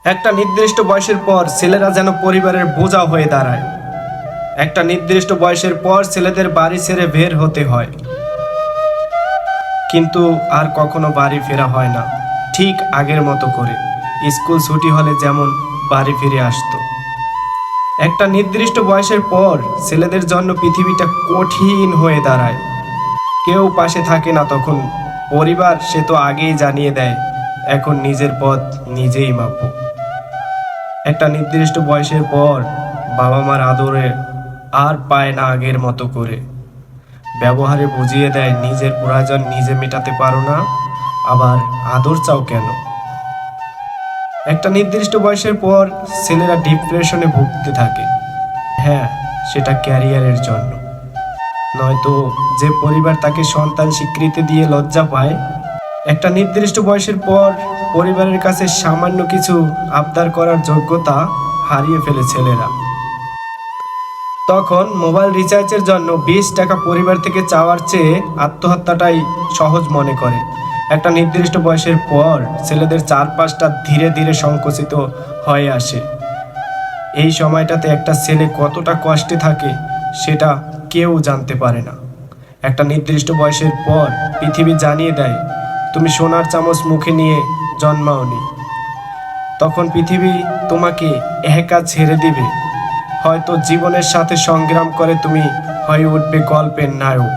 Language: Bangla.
একটা নির্দিষ্ট বয়সের পর ছেলেরা যেন পরিবারের বোঝা হয়ে দাঁড়ায়। একটা নির্দিষ্ট বয়সের পর ছেলেদের বাড়ি ছেড়ে বের হতে হয়, কিন্তু আর কখনো বাড়ি ফেরা হয় না ঠিক আগের মতো করে। স্কুল ছুটি হলে যেমন বাড়ি ফিরে আসতো। একটা নির্দিষ্ট বয়সের পর ছেলেদের জন্য পৃথিবীটা কঠিন হয়ে দাঁড়ায়। কেউ পাশে থাকে না তখন। পরিবার সে তো আগেই জানিয়ে দেয়, এখন নিজের পথ নিজেই মাপবো। একটা নির্দিষ্ট বয়সের পর বাবা মার আদরে আর পায় না আগের মতো করে। ব্যবহারে বুঝিয়ে দেয়, নিজের প্রয়োজন নিজে মেটাতে পারো না, আবার আদর চাও কেন। একটা নির্দিষ্ট বয়সের পর ছেলেরা ডিপ্রেশনে ভুগতে থাকে। হ্যাঁ, সেটা ক্যারিয়ারের জন্য। নয়তো যে পরিবার তাকে সন্তান স্বীকৃতি দিয়ে লজ্জা পায়। একটা নির্দিষ্ট বয়সের পর পরিবারের কাছে সামান্য কিছু আবদার করার যোগ্যতা হারিয়ে ফেলে ছেলেরা। তখন মোবাইল রিচার্জের জন্য 20 টাকা পরিবার থেকে চাওয়ার চেয়ে আত্মহত্যাটাই সহজ মনে করে। একটা নির্দিষ্ট বয়সের পর ছেলেদের চারপাশটা ধীরে ধীরে সংকুচিত হয়ে আসে। এই সময়টাতে একটা ছেলে কতটা কষ্টে থাকে সেটা কেউ জানতে পারে না। একটা নির্দিষ্ট বয়সের পর পৃথিবী জানিয়ে দেয়, তুমি সোনার চামচ মুখে নিয়ে জন্মাওনি। তখন পৃথিবী তোমাকে একা ছেড়ে দিবে। হয়তো জীবনের সাথে সংগ্রাম করে তুমি হয়ে উঠবে গল্পের নায়ক।